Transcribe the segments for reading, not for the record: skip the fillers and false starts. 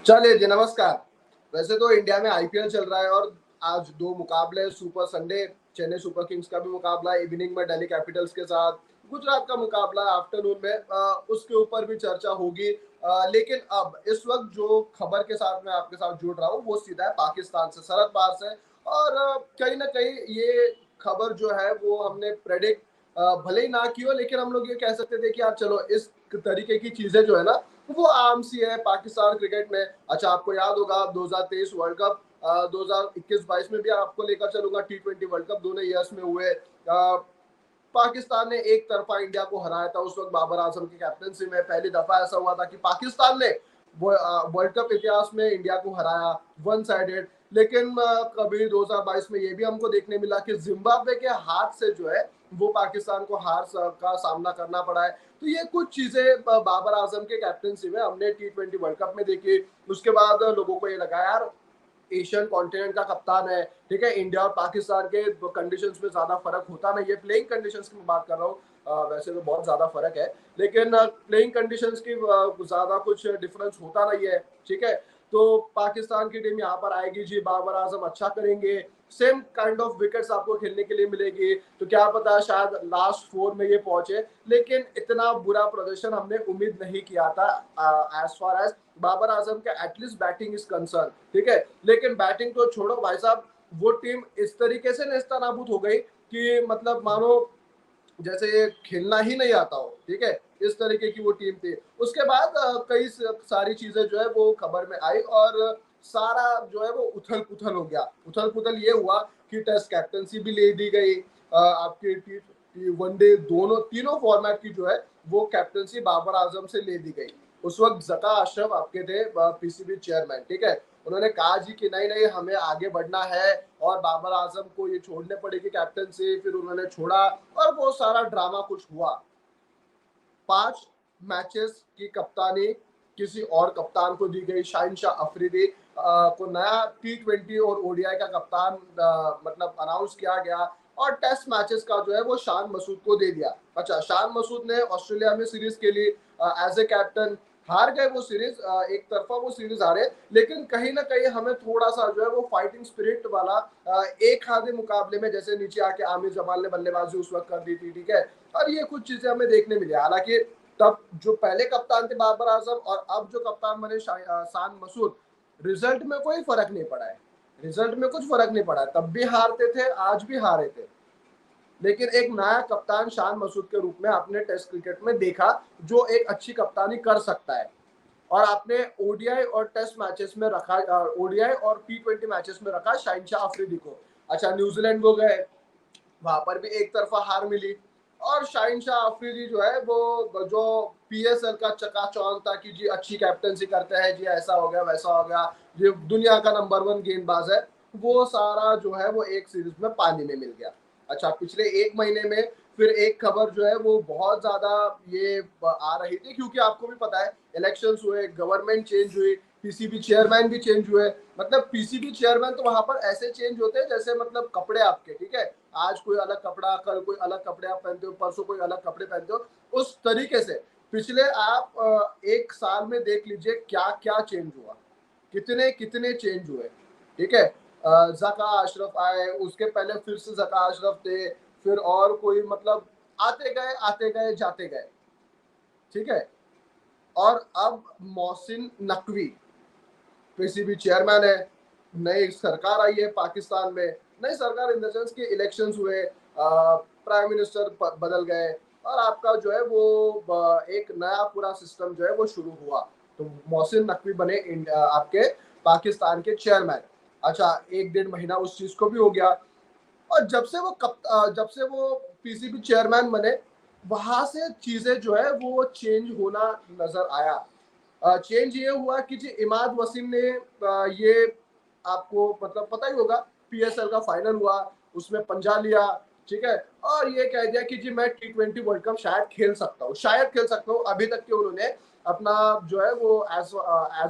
चलिए जी, नमस्कार। वैसे तो इंडिया में आईपीएल चल रहा है और आज 2 मुकाबले super Sunday Chennai Super Kings का भी मुकाबला है, इवनिंग में दिल्ली कैपिटल्स के साथ गुजरात का मुकाबला है आफ्टरनून में उसके ऊपर भी चर्चा होगी। लेकिन अब इस वक़्त जो खबर के साथ मैं आपके साथ जुड़ रहा हूँ वो सीधा है पाकिस्तान से, सरहद पार से और कहीं न कहीं ये खबर जो है वो हमने प्रेडिक्ट भले ही ना की हो लेकिन हम लोग ये कह सकते थे कि यार चलो इस तरीके की चीज़ें जो है ना वो आम सी है पाकिस्तान क्रिकेट में। अच्छा, आपको याद होगा 2023 वर्ल्ड कप 2021-22 में भी आपको लेकर चलूंगा, टी20 वर्ल्ड कप दोनों ईयर्स में हुए। पाकिस्तान ने एक तरफा इंडिया को हराया था, उस वक्त बाबर आजम की कैप्टनसी में पहली दफा ऐसा हुआ था कि पाकिस्तान ने वर्ल्ड कप इतिहास में इंडिया को हराया वन साइडेड। लेकिन कभी 2022 में ये भी हमको देखने मिला कि जिम्बाब्वे के हाथ से जो है वो पाकिस्तान को हार का सामना करना पड़ा है। तो ये कुछ चीजें बाबर आजम के कैप्टनसी में हमने टी20 वर्ल्ड कप में देखी। उसके बाद लोगों को ये लगा यार एशियन कॉन्टिनेंट का कप्तान है, ठीक है। इंडिया और पाकिस्तान के कंडीशंस में ज्यादा फर्क होता नहीं है, प्लेइंग कंडीशंस की मैं बात कर रहा हूँ। वैसे तो बहुत ज्यादा फर्क है लेकिन प्लेइंग कंडीशंस की ज्यादा कुछ डिफरेंस होता नहीं है, ठीक है। तो पाकिस्तान की टीम यहाँ पर आएगी जी, बाबर आजम अच्छा करेंगे, सेम काइंड ऑफ विकेट्स आपको खेलने के लिए मिलेगी, तो क्या पता शायद लास्ट 4 में ये पहुंचे। लेकिन इतना बुरा प्रदर्शन हमने उम्मीद नहीं किया था as far as Babar Azam का एटलीस्ट बैटिंग इज कंसर्न, ठीक है। लेकिन बैटिंग तो छोड़ो भाई साहब, वो टीम इस तरीके से नेस्तनाबूद हो गई कि मतलब मानो जैसे ये खेलना ही नहीं आता हो, ठीक है। इस तरीके की वो टीम थी। उसके बाद कई सारी चीजें जो है वो खबर में आई और सारा जो है वो उथल पुथल हो गया। उथल पुथल ये हुआ कि टेस्ट कैप्टनसी भी ले दी गई, आपकी वनडे दोनों तीनों फॉर्मेट की जो है वो कैप्टनसी बाबर आजम से ले दी गई। उस वक्त जका अशरफ आपके थे पीसीबी चेयरमैन, ठीक है। उन्होंने कहा जी कि नहीं नहीं हमें आगे बढ़ना है और बाबर आजम को ये छोड़ने पड़ेगी कैप्टनसी। फिर उन्होंने छोड़ा और वो सारा ड्रामा कुछ हुआ। 5 मैचेस की कप्तानी किसी और कप्तान को दी गई, शाहिनशाह अफरीदी को नया टी20 और ओडीआई का कप्तान मतलब अनाउंस किया गया और टेस्ट मैचेस का जो है वो शान मसूद को दे दिया। अच्छा, शान मसूद ने ऑस्ट्रेलिया में सीरीज के लिए एज ए कैप्टन हार गए वो सीरीज, एक तरफा वो सीरीज हारे। लेकिन कहीं ना कहीं हमें थोड़ा सा जो है वो फाइटिंग स्पिरिट वाला एक आधे मुकाबले में जैसे नीचे आके आमिर जमाल ने बल्लेबाजी उस वक्त कर दी थी, ठीक है। और ये कुछ चीजें हमें देखने मिली। हालांकि तब जो पहले कप्तान थे बाबर आजम और अब जो कप्तान बने शान मसूद, रिजल्ट में कोई फर्क नहीं पड़ा है। रिजल्ट में कुछ फर्क नहीं पड़ा है, तब भी हारते थे आज भी हारे थे। लेकिन एक नया कप्तान शान मसूद के रूप में आपने टेस्ट क्रिकेट में देखा जो एक अच्छी कप्तानी कर सकता है। और आपने ओडीआई और टेस्ट मैचेस में रखा, ओडीआई और टी20 मैचेस में रखा शाहिनशाह अफरीदी को। अच्छा, न्यूजीलैंड को गए, वहां पर भी एक तरफा हार मिली और शाहिनशाह अफरीदी जो है वो जो पीएसएल का चकाचौंध था कि जी अच्छी कैप्टनसी करते हैं जी, ऐसा हो गया वैसा हो गया, ये दुनिया का नंबर 1 गेंदबाज है, वो सारा जो है वो एक सीरीज में पानी में मिल गया। अच्छा, पिछले एक महीने में फिर एक खबर जो है वो बहुत ज्यादा ये आ रही थी क्योंकि आपको भी पता है इलेक्शंस हुए, गवर्नमेंट चेंज हुई, पीसीबी चेयरमैन भी चेंज हुए। मतलब पीसीबी चेयरमैन तो वहां पर ऐसे चेंज होते हैं जैसे मतलब कपड़े आपके, ठीक है। आज कोई अलग कपड़ा, कल कोई अलग कपड़े आप पहनते हो, परसों कोई अलग कपड़े पहनते हो, उस तरीके से पिछले आप एक साल में देख लीजिए क्या क्या चेंज हुआ, कितने कितने चेंज हुए, ठीक है। जका अशरफ आए, उसके पहले फिर से जका अशरफ थे, फिर और कोई मतलब आते गए जाते गए, ठीक है। और अब मोहसिन नकवी पीसीबी चेयरमैन है। नई सरकार आई है पाकिस्तान में, नई सरकार इन द सेंस के इलेक्शंस हुए, प्राइम मिनिस्टर बदल गए और आपका जो है वो एक नया पूरा सिस्टम जो है वो शुरू हुआ। तो मोहसिन नकवी बने आपके पाकिस्तान के चेयरमैन। अच्छा, 1 डेढ़ महीना उस चीज को भी हो गया और जब से वो पीसीबी चेयरमैन बने वहां से चीजें जो है वो चेंज होना नजर आया। चेंज ये हुआ कि जी इमाद वसीम ने ये आपको मतलब पता ही होगा, पीएसएल का फाइनल हुआ, उसमें पंजा लिया, ठीक है। और ये कह दिया कि जी मैं टी20 वर्ल्ड कप शायद खेल सकता हूँ, शायद खेल सकता हूँ। अभी तक के उन्होंने अपना जो है वो एज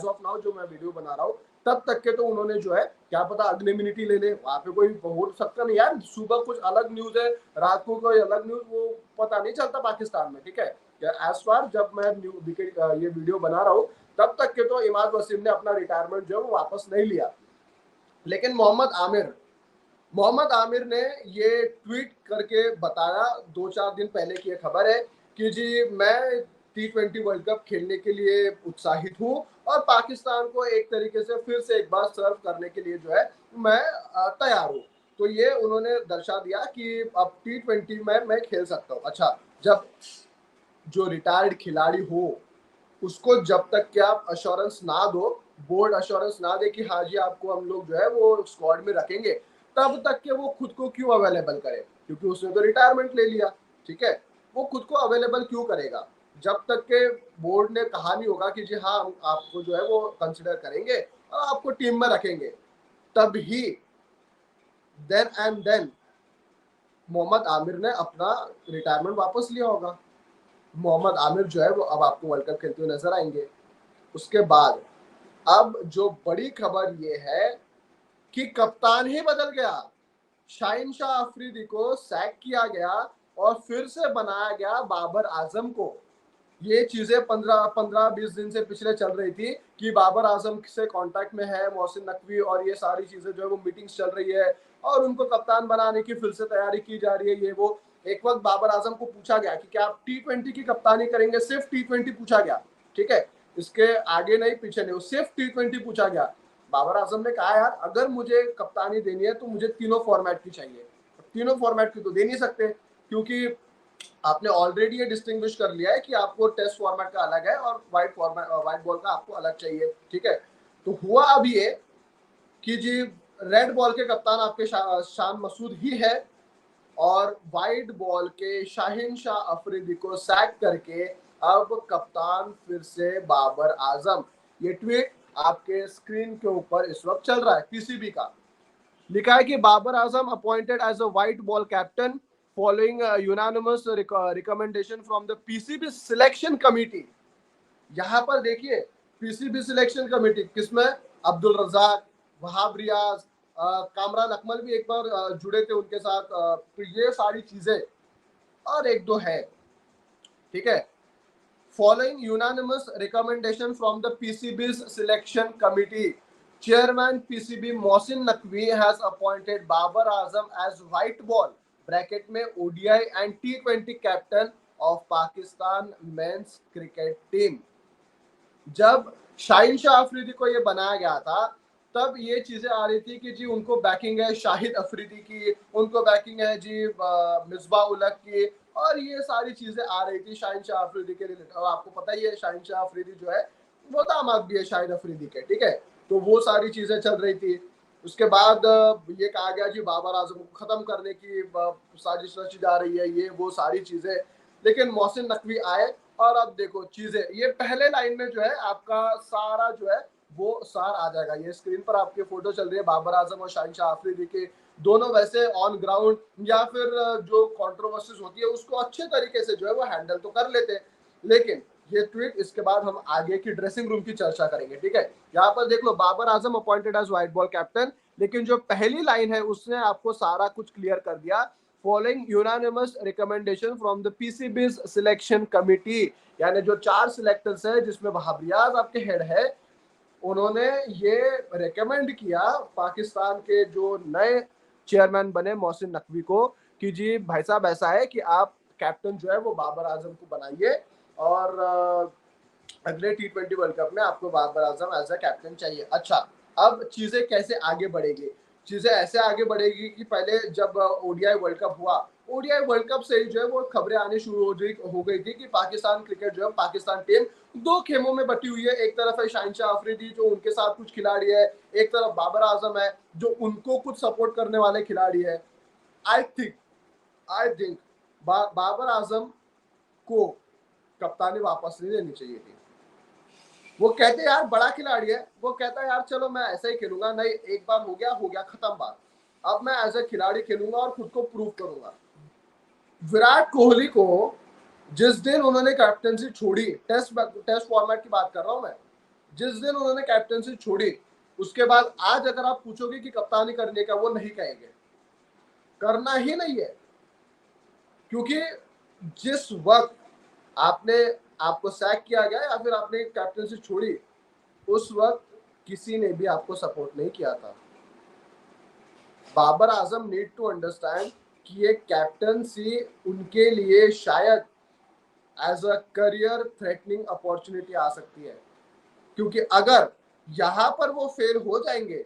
ऑफ नाउ जो मैं वीडियो बना रहा हूँ तब तक के तो उन्होंने जो है क्या पता अगले मिनट ही ले ले, वहां पे कोई हो सकता नहीं यार, सुबह कुछ अलग न्यूज है, रात को कोई अलग न्यूज, वो पता नहीं चलता पाकिस्तान में, ठीक है। एज फार जब मैं ये वीडियो बना रहा हूँ तब तक के तो इमाद वसीम ने अपना रिटायरमेंट जो है वो वापस नहीं लिया। लेकिन मोहम्मद आमिर ने ये ट्वीट करके बताया 2-4 दिन पहले की ये खबर है कि जी मैं T20 वर्ल्ड कप खेलने के लिए उत्साहित हूँ और पाकिस्तान को एक तरीके से फिर से एक बार सर्व करने के लिए जो है मैं तैयार हूँ। तो ये उन्होंने दर्शा दिया कि अब T20 में मैं खेल सकता हूँ। अच्छा, जब जो रिटायर्ड खिलाड़ी हो उसको जब तक कि आप अश्योरेंस ना दो, बोर्ड अश्योरेंस ना दे कि हाँ जी आपको हम लोग जो है वो स्क्वाड में रखेंगे, तब तक के वो खुद को क्यों अवेलेबल करे, क्योंकि उसने तो रिटायरमेंट ले लिया। ठीक है, वो खुद को अवेलेबल क्यों करेगा जब तक के बोर्ड ने कहा नहीं होगा कि जी हाँ हम आपको जो है वो कंसिडर करेंगे और आपको टीम में रखेंगे, तब ही देन मोहम्मद आमिर ने अपना रिटायरमेंट वापस लिया होगा। मोहम्मद आमिर जो है वो अब आपको वर्ल्ड कप खेलते हुए नजर आएंगे। उसके बाद अब जो बड़ी खबर ये है कि कप्तान ही बदल गया। शाहिन शाह अफरीदी को सैक किया गया और फिर से बनाया गया बाबर आजम को। ये चीजें 15-20 दिन से पिछले चल रही थी कि बाबर आजम से कांटेक्ट में है मोहसिन नकवी और ये सारी चीजें जो है वो मीटिंग्स चल रही है और उनको कप्तान बनाने की फिर से तैयारी की जा रही है। ये वो एक वक्त बाबर आजम को पूछा गया कि क्या आप T20 की कप्तानी करेंगे, सिर्फ T20 पूछा गया। ठीक है, इसके आगे नहीं पीछे नहीं, सिर्फ T20 पूछा गया। बाबर आजम ने कहा यार अगर मुझे कप्तानी देनी है तो मुझे तीनों फॉर्मेट की चाहिए। तीनों फॉर्मेट की तो दे नहीं सकते क्योंकि आपने ऑलरेडी ये डिस्टिंग्विश कर लिया है कि आपको टेस्ट फॉर्मेट का अलग है और व्हाइट बॉल का आपको अलग चाहिए। ठीक है, तो हुआ अब ये कि जी रेड बॉल के कप्तान आपके शान मसूद ही है और व्हाइट बॉल के शाहिन शाह अफरीदी को सैक करके अब कप्तान फिर से बाबर आजम। ये ट्वीट आपके स्क्रीन के ऊपर इस वक्त चल रहा है पीसीबी का। लिखा है कि Babar Azam appointed as a white ball captain following unanimous recommendation from the PCB selection committee. यहाँ पर देखिए पीसीबी सिलेक्शन कमेटी किसमें, अब्दुल रजाक, वहाब रियाज, कामरान अकमल भी एक बार जुड़े थे उनके साथ। तो ये सारी चीजें और एक दो है। ठीक है, following unanimous recommendation from the PCB's selection committee, Chairman PCB Mohsin Naqvi has appointed Babar Azam as white ball bracket में ODI and T20 captain of Pakistan men's cricket team. जब शाहिन शाह अफरीदी को ये बनाया गया था तब ये चीजें आ रही थी कि जी उनको बैकिंग है शाहिद अफरीदी की, उनको बैकिंग है जी मिसबा उलग की, और ये सारी चीजें आ रही थी शाहिन शाह अफरीदी के रिलेटेड। और आपको पता ही है शाहिन शाह अफरीदी जो है वो दामाद भी है शाहिद अफरीदी के। ठीक है, तो वो सारी चीजें चल रही थी। उसके बाद ये कहा गया जी बाबर आजम को खत्म करने की साजिश रची जा रही है, ये वो सारी चीजें। लेकिन मोहसिन नकवी आए और अब देखो चीजें, ये पहले लाइन में जो है आपका सारा जो है वो सार आ जाएगा। ये स्क्रीन पर आपके फोटो चल रही है बाबर आजम और शाहिन शाह अफरीदी के, दोनों वैसे ऑन ग्राउंड या फिर जो कंट्रोवर्सीज होती है उसको अच्छे तरीके से जो है वो हैंडल तो कर लेते हैं। लेकिन ये ट्वीट, इसके बाद हम आगे की ड्रेसिंग रूम की चर्चा करेंगे। ठीक है, यहाँ पर देख लो Babar Azam appointed as white ball captain, लेकिन जो पहली लाइन है उसने आपको सारा कुछ क्लियर कर दिया। Following unanimous recommendation from the PCBs selection committee, यानी जो 4 सिलेक्टर्स है जिसमें वहाब रियाज आपके हेड है, उन्होंने ये रेकमेंड किया पाकिस्तान के जो नए चेयरमैन बने मोहसिन नकवी को कि जी भाई साहब ऐसा है कि आप कैप्टन जो है वो बाबर आजम को बनाइए और अगले T20 वर्ल्ड कप में आपको Babar Azam as a captain चाहिए। अच्छा, अब चीजें कैसे आगे बढ़ेगी? चीजें ऐसे आगे बढ़ेगी कि पहले जब ओडीआई वर्ल्ड कप हुआ, ओडीआई वर्ल्ड कप से ही जो है वो खबरें आनी शुरू हो गई थी कि पाकिस्तान क्रिकेट जो है पाकिस्तान टीम 2 खेमों में बटी हुई है। एक तरफ है शाहिन शाह अफरीदी जो उनके साथ कुछ खिलाड़ी है, एक तरफ बाबर आजम है जो उनको कुछ सपोर्ट करने वाले खिलाड़ी है। आई थिंक बाबर आजम को कप्तानी वापस नहीं लेनी चाहिए थी। वो कहते यार बड़ा खिलाड़ी है, वो कहता है यार चलो मैं ऐसा ही खेलूंगा, नहीं एक बार हो गया खत्म बात, अब मैं एज ए खिलाड़ी खेलूंगा और खुद को प्रूव करूंगा। विराट कोहली को जिस दिन उन्होंने कैप्टनसी छोड़ी, टेस्ट फॉर्मेट की बात कर रहा हूं मैं, जिस दिन उन्होंने कैप्टनसी छोड़ी उसके बाद आज अगर आप पूछोगे कि कप्तानी करने का, वो नहीं कहेंगे, करना ही नहीं है। क्योंकि जिस वक्त आपको सैक किया गया या फिर आपने कैप्टनसी छोड़ी, उस वक्त किसी ने भी आपको सपोर्ट नहीं किया था। Babar Azam need to understand कि ये कैप्टनसी उनके लिए शायद as a career threatening opportunity आ सकती है, क्योंकि अगर यहाँ पर वो फेल हो जाएंगे,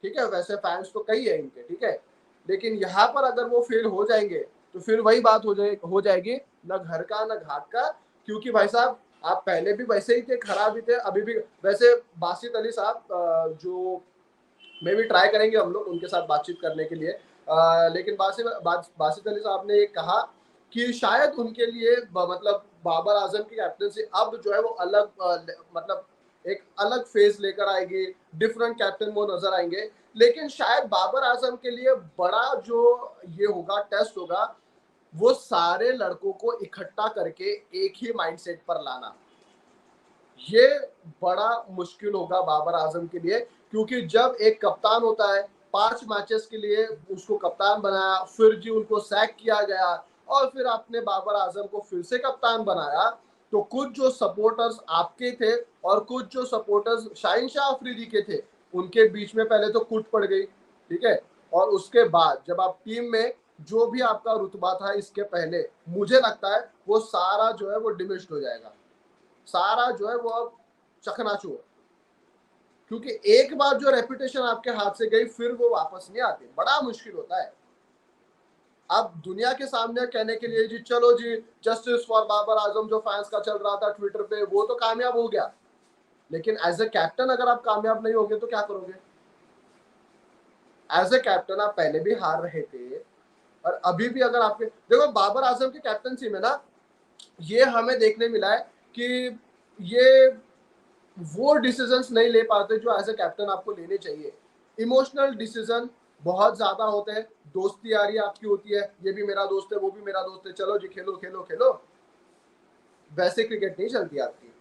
ठीक है, वैसे फैंस तो कई है इनके, ठीक है, लेकिन यहाँ पर अगर वो फेल हो जाएंगे तो फिर वही बात हो जाएगी, न घर का न घाट का। क्योंकि भाई साहब आप पहले भी वैसे ही थे, खराब ही थे, अभी भी वैसे। बासित अली साहब जो मे भी ट्राई करेंगे हम लोग उनके साथ बातचीत करने के लिए, लेकिन बासित अली साहब ने ये कहा कि शायद उनके लिए मतलब बाबर आजम की कैप्टनसी अब जो है वो अलग मतलब एक अलग फेज लेकर आएगी, डिफरेंट कैप्टन वो नजर आएंगे। लेकिन शायद बाबर आजम के लिए बड़ा जो ये होगा, टेस्ट होगा, वो सारे लड़कों को इकट्ठा करके एक ही माइंडसेट पर लाना। ये बड़ा मुश्किल होगा बाबर आजम के लिए, क्योंकि जब एक कप्तान होता है, 5 मैचेस के लिए उसको कप्तान बनाया, फिर जी उनको सैक किया गया, और फिर आपने बाबर आजम को फिर से कप्तान बनाया, तो कुछ जो सपोर्टर्स आपके थे और कुछ जो सपोर्टर्स शाहिन शाह अफरीदी के थे, उनके बीच में पहले तो कुट पड़ गई, ठीक है। और उसके बाद जब आप टीम में जो भी आपका रुतबा था इसके पहले, मुझे लगता है वो सारा जो है वो डिमिश्ड हो जाएगा, सारा जो है वो अब चकनाचूर। क्योंकि एक बार जो रेपुटेशन आपके हाथ से गई फिर वो वापस नहीं आती, बड़ा मुश्किल होता है। अब दुनिया के सामने कहने के लिए जी चलो जी जस्टिस फॉर बाबर आजम जो फैंस का चल रहा था ट्विटर पे, वो तो कामयाब हो गया, लेकिन एज ए कैप्टन अगर आप कामयाब नहीं होगे तो क्या करोगे? एज ए कैप्टन आप पहले भी हार रहे थे, और अभी भी अगर आपके देखो बाबर आजम की कैप्टनसी में ना ये हमें देखने मिला है कि ये वो डिसीजंस नहीं ले पाते जो एज ए कैप्टन आपको लेने चाहिए। इमोशनल डिसीजन बहुत ज्यादा होते हैं, दोस्ती यारी आपकी होती है, ये भी मेरा दोस्त है वो भी मेरा दोस्त है, चलो जी खेलो खेलो खेलो, वैसे क्रिकेट नहीं चलती आपकी।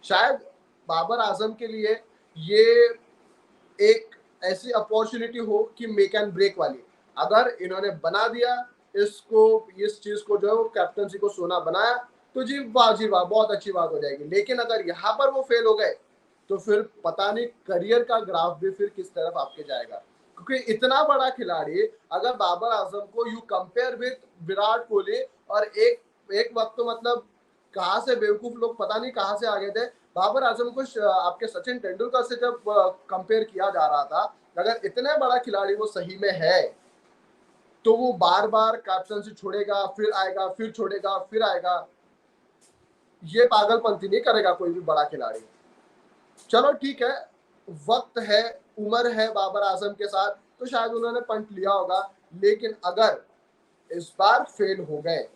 शायद बाबर आजम के लिए ये एक ऐसी अपॉर्चुनिटी हो कि मेक एंड ब्रेक वाली, अगर इन्होंने बना दिया इसको, इस चीज को जो है वो कैप्टनसी को सोना बनाया, तो जी वाह बहुत अच्छी बात हो जाएगी। लेकिन अगर यहाँ पर वो फेल हो गए तो फिर पता नहीं करियर का ग्राफ भी फिर किस तरफ आपके जाएगा। क्योंकि इतना बड़ा खिलाड़ी, अगर बाबर आजम को you compare with Virat Kohli, और एक वक्त तो मतलब कहाँ से बेवकूफ लोग पता नहीं कहाँ से आ गए थे, बाबर आजम को आपके सचिन तेंदुलकर से जब कंपेयर किया जा रहा था, अगर इतने बड़ा खिलाड़ी वो सही में है तो वो बार बार कैप्टनसी छोड़ेगा, फिर आएगा, फिर छोड़ेगा, फिर आएगा, ये पागलपंती नहीं करेगा कोई भी बड़ा खिलाड़ी। चलो ठीक है, वक्त है, उम्र है बाबर आजम के साथ, तो शायद उन्होंने पंट लिया होगा, लेकिन अगर इस बार फेल हो गए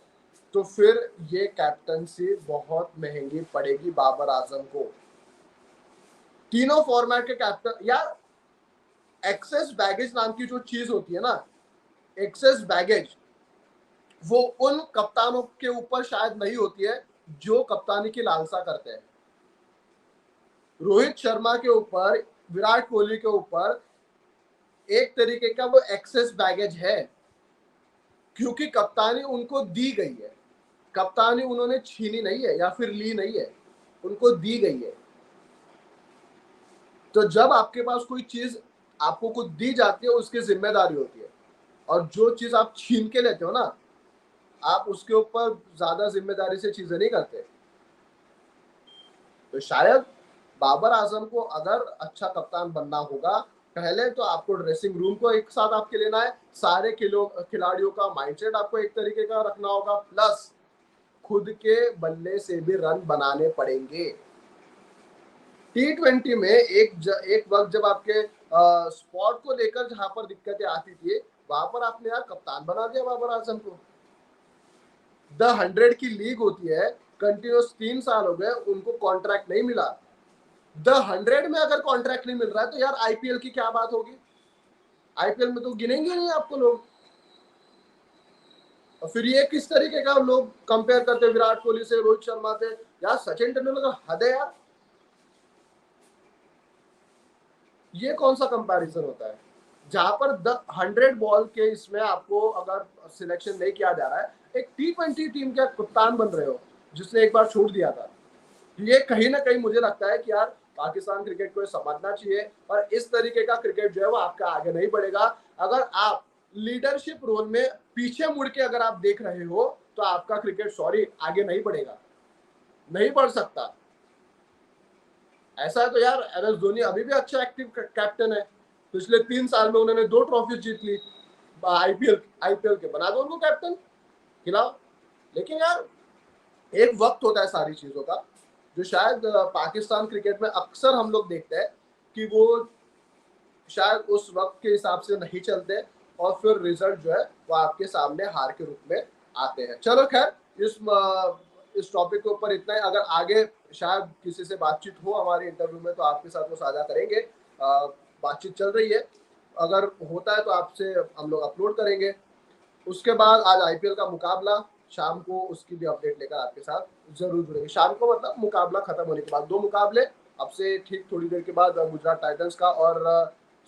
तो फिर ये कैप्टनसी बहुत महंगी पड़ेगी बाबर आजम को। तीनों फॉर्मेट के कैप्टन यार, एक्सेस बैगेज नाम की जो चीज होती है ना, एक्सेस बैगेज, वो उन कप्तानों के ऊपर शायद नहीं होती है जो कप्तानी की लालसा करते हैं। रोहित शर्मा के ऊपर, विराट कोहली के ऊपर एक तरीके का वो एक्सेस बैगेज है, क्योंकि कप्तानी उनको दी गई है, कप्तानी उन्होंने छीनी नहीं है या फिर ली नहीं है, उनको दी गई है। तो जब आपके पास कोई चीज आपको कुछ दी जाती है उसकी जिम्मेदारी होती है, और जो चीज आप छीन के लेते हो ना, आप उसके ऊपर ज्यादा जिम्मेदारी से चीजें नहीं करते। तो शायद बाबर आजम को अगर अच्छा कप्तान बनना होगा, पहले तो आपको ड्रेसिंग रूम को एक साथ आपके लेना है, सारे खिलाड़ियों का माइंडसेट आपको एक तरीके का रखना होगा, प्लस खुद के बल्ले से भी रन बनाने पड़ेंगे। T20 में एक वक्त जब आपके स्पॉट को लेकर जहां पर दिक्कतें आती थी, वहां पर आपने यार कप्तान बना दिया बाबर आजम को। द 100 की लीग होती है, कंटिन्यूस 3 साल हो गए उनको कॉन्ट्रैक्ट नहीं मिला। द 100 में अगर कॉन्ट्रैक्ट नहीं मिल रहा है तो यार आईपीएल की क्या बात होगी? आईपीएल में तो गिनेंगे नहीं आपको लोग। और फिर ये किस तरीके का लोग कंपेयर करते हैं विराट कोहली से, रोहित शर्मा से? यार सचिन तेंदुलकर हद है यार, ये कौन सा कंपैरिजन होता है? जहां पर द 100 बॉल के इसमें आपको अगर सिलेक्शन नहीं किया जा रहा है, एक T20 टीम का कप्तान बन रहे हो जिसने एक बार छोड़ दिया था। ये कहीं ना कहीं मुझे लगता है कि यार पाकिस्तान क्रिकेट को समझना चाहिए और इस तरीके का क्रिकेट जो है वो आपका आगे नहीं बढ़ेगा। अगर आप लीडरशिप रोल में पीछे मुड़ के अगर आप देख रहे हो तो आपका क्रिकेट सॉरी आगे नहीं बढ़ेगा, नहीं बढ़ सकता। ऐसा है तो यार एम एस धोनी अभी भी अच्छा एक्टिव कैप्टन है, पिछले 3 साल में उन्होंने 2 ट्रॉफी जीत ली आईपीएल के, बना दो उनको कैप्टन, खिलाओ। लेकिन यार एक वक्त होता है सारी चीजों का, जो शायद पाकिस्तान क्रिकेट में अक्सर हम लोग देखते हैं कि वो शायद उस वक्त के हिसाब से नहीं चलते और फिर रिजल्ट जो है वो आपके सामने हार के रूप में आते हैं। चलो खैर इस टॉपिक के ऊपर इतना ही। अगर आगे शायद किसी से बातचीत हो हमारे इंटरव्यू में तो आपके साथ वो साझा करेंगे। बातचीत चल रही है, अगर होता है तो आपसे हम लोग अपलोड करेंगे। उसके बाद आज आईपीएल का मुकाबला शाम को, उसकी भी अपडेट लेकर आपके साथ जरूर जुड़ेंगे। शाम को मतलब मुकाबला खत्म होने के बाद 2 मुकाबले, अब से ठीक थोड़ी देर के बाद गुजरात टाइटंस का और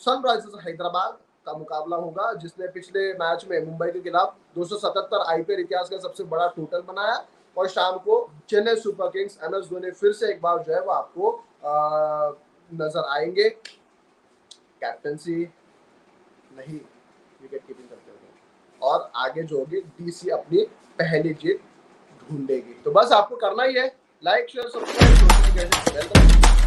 सनराइजर्स हैदराबाद का मुकाबला होगा, जिसने पिछले मैच में मुंबई के खिलाफ 277 आईपीएल इतिहास का सबसे बड़ा टोटल बनाया। और शाम को Chennai Super Kings M S Dhoni फिर से एक बार जो है वो आपको नजर आएंगे, कैप्टनसी नहीं विकेट कीपिंग करते हुए, और आगे जो होगी डीसी अपनी पहली जीत ढूंढेगी। तो बस आपको करना ही है लाइक शेयर सब्सक्राइब।